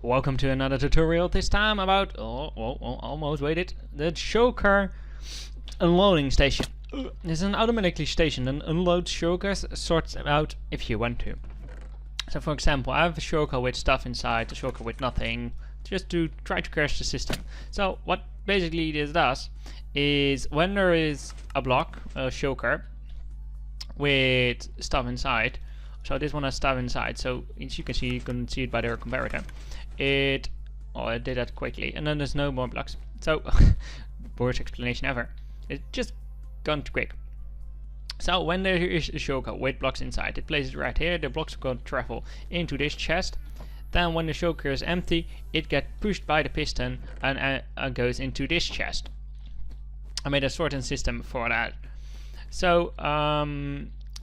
Welcome to another tutorial, this time about, almost waited, the Shulker unloading station. This is an automatically station that unloads shulkers, sorts them out if you want to. So for example, I have a shulker with stuff inside, a shulker with nothing, just to try to crash the system. So what basically this does is when there is a block, a shulker, with stuff inside, so this one has stuff inside, so as you can see it by the comparator. It did that quickly, and then there's no more blocks. So, worst explanation ever. It's just gone too quick. So when there is a shulker with blocks inside, it places it right here. The blocks are going to travel into this chest. Then when the shulker is empty, it gets pushed by the piston and goes into this chest. I made a sorting system for that. So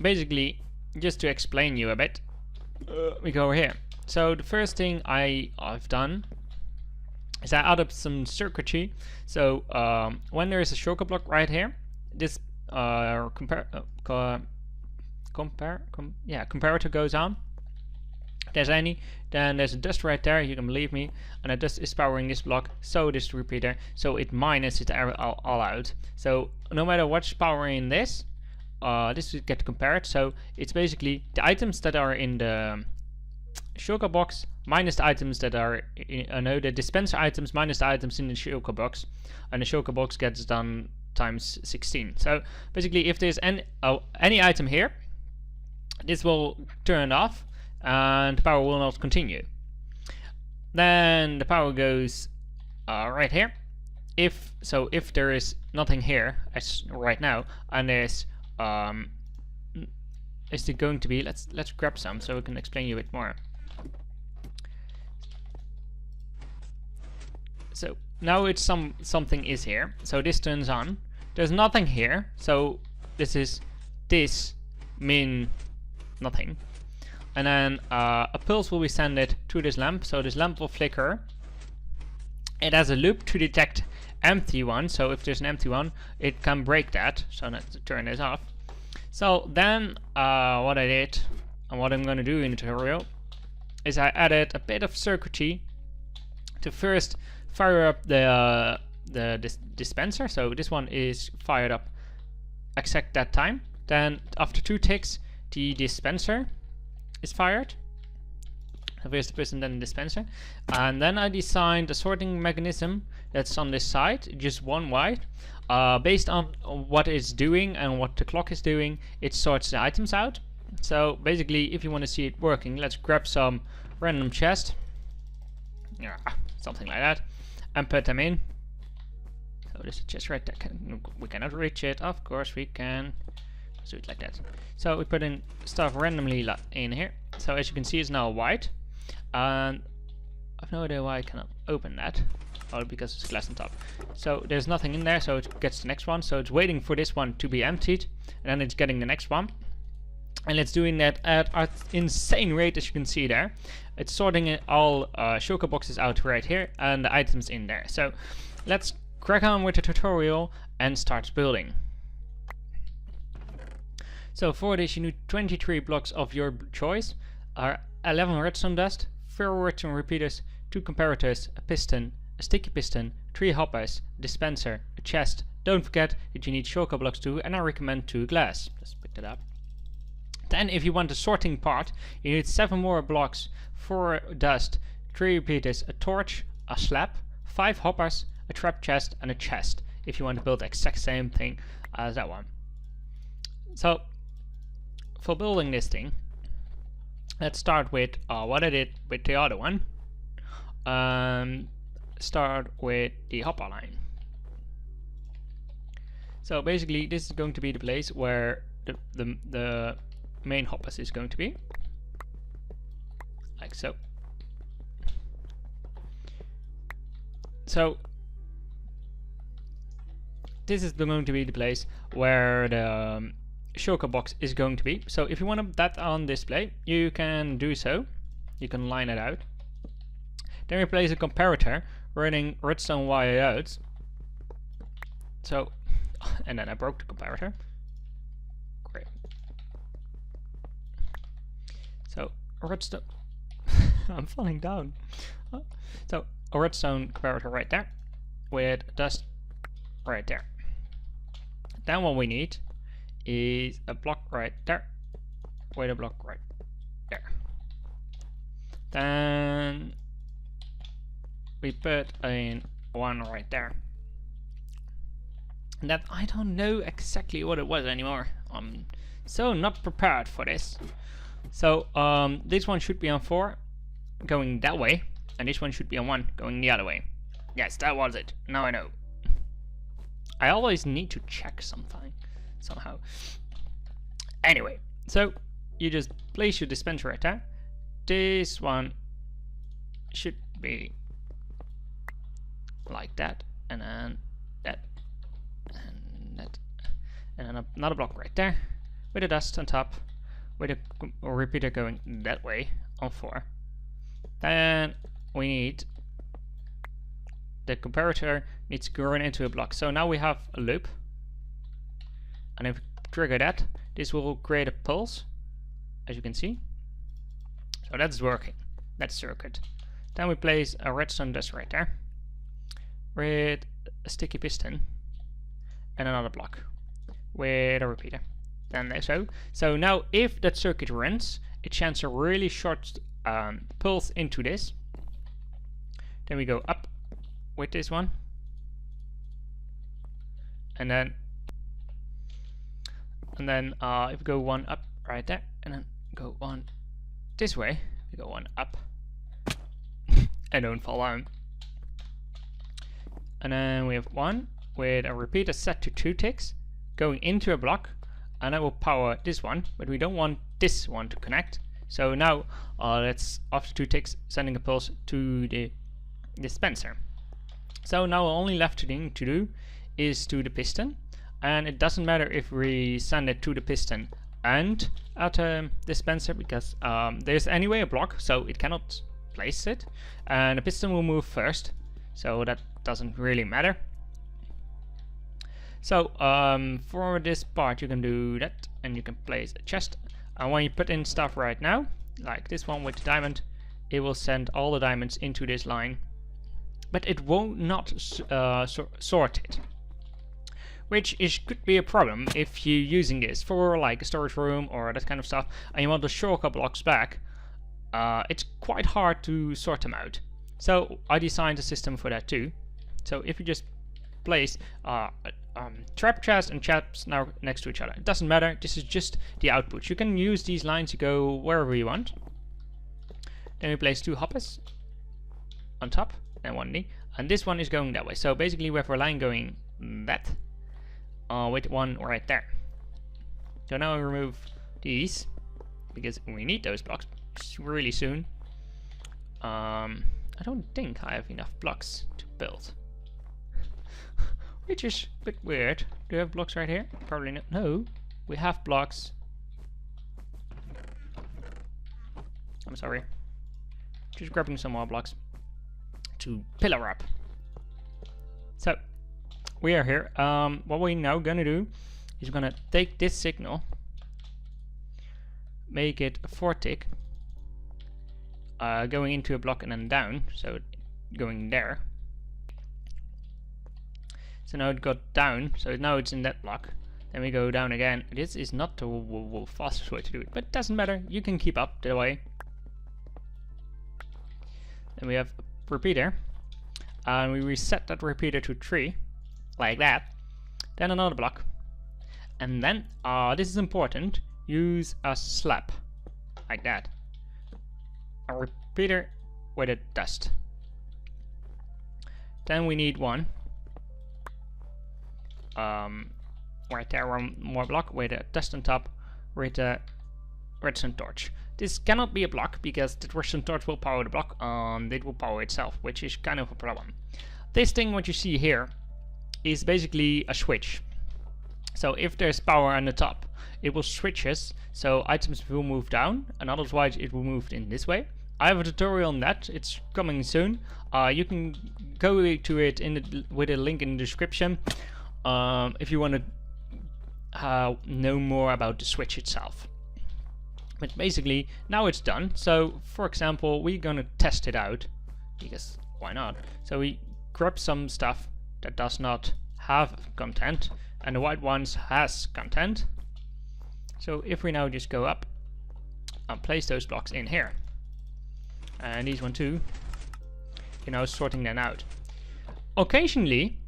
basically, just to explain you a bit, we go over here. So the first thing I've done is I added some circuitry. So when there is a shulker block right here, this comparator goes on. If there's any, then there's a dust right there, you can believe me, and the dust is powering this block, so this repeater, so it minuses it all out. So no matter what's powering this will get compared. So it's basically the items that are in the shulker box minus the items that are in, the dispenser items minus the items in the shulker box, and the shulker box gets done times 16. So basically, if there's any item here, this will turn off and the power will not continue. Then the power goes right here. If there is nothing here as right now, and there's is it going to be, let's grab some so we can explain you a bit more. So now it's something is here, so this turns on. There's nothing here, so this mean nothing. And then a pulse will be sent to this lamp, so this lamp will flicker. It has a loop to detect empty one, so if there's an empty one, it can break that, so let's turn this off. So then what I did, and what I'm going to do in the tutorial, is I added a bit of circuitry to first fire up the dispenser. So this one is fired up exact that time. Then after 2 ticks, the dispenser is fired. So first the piston, then the dispenser. And then I designed a sorting mechanism that's on this side, just one wide. Based on what it's doing and what the clock is doing, it sorts the items out. So basically, if you want to see it working, let's grab some random chest, something like that, and put them in. So there's a chest right there. We cannot reach it. Of course we can. Let's do it like that. So we put in stuff randomly in here. So as you can see, it's now white, and I've no idea why I cannot open that. Oh, because it's glass on top. So there's nothing in there, so it gets the next one. So it's waiting for this one to be emptied, and then it's getting the next one. And it's doing that at an insane rate, as you can see there. It's sorting all shulker boxes out right here, and the items in there. So let's crack on with the tutorial and start building. So for this, you need 23 blocks of your choice, 11 redstone dust, 4 redstone repeaters, 2 comparators, a piston, a sticky piston, 3 hoppers, a dispenser, a chest. Don't forget that you need shulker blocks too, and I recommend 2 glass. Let's pick that up. Then if you want the sorting part, you need 7 more blocks, 4 dust, 3 repeaters, a torch, a slab, 5 hoppers, a trap chest, and a chest, if you want to build the exact same thing as that one. So for building this thing, let's start with what I did with the other one. Start with the hopper line. So basically, this is going to be the place where the main hoppers is going to be, like so. So this is going to be the place where the shulker box is going to be. So if you want that on display, you can do so. You can line it out. Then we place a comparator running redstone wire out. So, and then I broke the comparator. Great. So redstone I'm falling down. So a redstone comparator right there, with dust right there. Then what we need is a block right there, with a block right there. Then we put in one right there. And that I don't know exactly what it was anymore. I'm so not prepared for this. So this one should be on 4, going that way, and this one should be on 1, going the other way. Yes, that was it. Now I know. I always need to check something, somehow. Anyway, so you just place your dispenser right there. This one should be like that, and then that, and that, and then another block right there, with the dust on top, with a repeater going that way on 4. Then we need the comparator needs to run into a block. So now we have a loop, and if we trigger that, this will create a pulse, as you can see. So that's working. That's circuit. Then we place a redstone dust right there, with a sticky piston, and another block with a repeater. Then there, so now if that circuit runs, it shines a really short pulse into this. Then we go up with this one, and then if we go one up right there, and then go one this way, we go one up, and don't fall down. And then we have one with a repeater set to 2 ticks, going into a block, and that will power this one, but we don't want this one to connect. So now let's, after 2 ticks, sending a pulse to the dispenser. So now all only left thing to do is to the piston, and it doesn't matter if we send it to the piston and at a dispenser, because there's anyway a block, so it cannot place it, and the piston will move first, so that doesn't really matter. So for this part you can do that, and you can place a chest, and when you put in stuff right now, like this one with the diamond, it will send all the diamonds into this line, but it won't not sort it, which could be a problem if you're using this for like a storage room or that kind of stuff, and you want the shulker blocks back. It's quite hard to sort them out. So I designed a system for that too. So if you just place trap chest and chests now next to each other, it doesn't matter, this is just the output. You can use these lines to go wherever you want. Then we place 2 hoppers on top and 1 knee, and this one is going that way. So basically we have our line going that with one right there. So now we remove these because we need those blocks really soon. I don't think I have enough blocks to build, which is a bit weird. Do you have blocks right here? Probably not. No, we have blocks. I'm sorry. Just grabbing some more blocks to pillar up. So we are here. What we're now gonna do is we're gonna take this signal, make it a 4 tick, going into a block and then down, so going there. So now it got down, so now it's in that block. Then we go down again. This is not the fastest way to do it, but it doesn't matter. You can keep up the way. Then we have a repeater, and we reset that repeater to 3, like that. Then another block, and then this is important. Use a slab, like that. A repeater with a dust. Then we need one. Right there, one more block with a dust on top with a redstone torch. This cannot be a block because the redstone torch will power the block and it will power itself, which is kind of a problem. This thing, what you see here, is basically a switch. So if there's power on the top, it will switch us, so items will move down, and otherwise it will move in this way. I have a tutorial on that, it's coming soon. You can go to it with a link in the description if you want to know more about the switch itself. But basically, now it's done. So, for example, we're gonna test it out, because why not? So we grab some stuff that does not have content, and the white ones has content. So if we now just go up and place those blocks in here, and these one too, you know, sorting them out. Occasionally,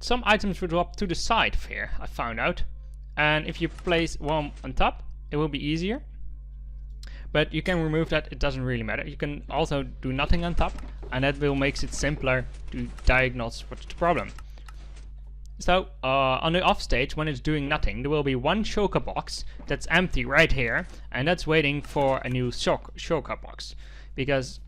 some items will drop to the side of here, I found out, and if you place one on top, it will be easier. But you can remove that, it doesn't really matter. You can also do nothing on top, and that will makes it simpler to diagnose what's the problem. So on the off stage, when it's doing nothing, there will be one shulker box that's empty right here, and that's waiting for a new shulker box. Because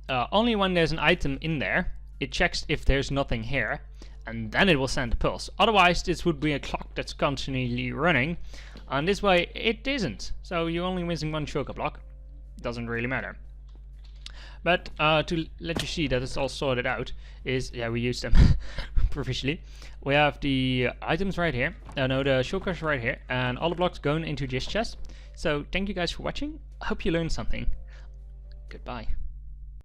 only when there's an item in there, it checks if there's nothing here, and then it will send a pulse. Otherwise, this would be a clock that's constantly running, and this way it isn't. So you're only missing one shulker block. Doesn't really matter. But to let you see that it's all sorted out is, yeah, we use them proficiently. We have the items right here, no, the shulkers right here, and all the blocks going into this chest. So thank you guys for watching. I hope you learned something. Goodbye.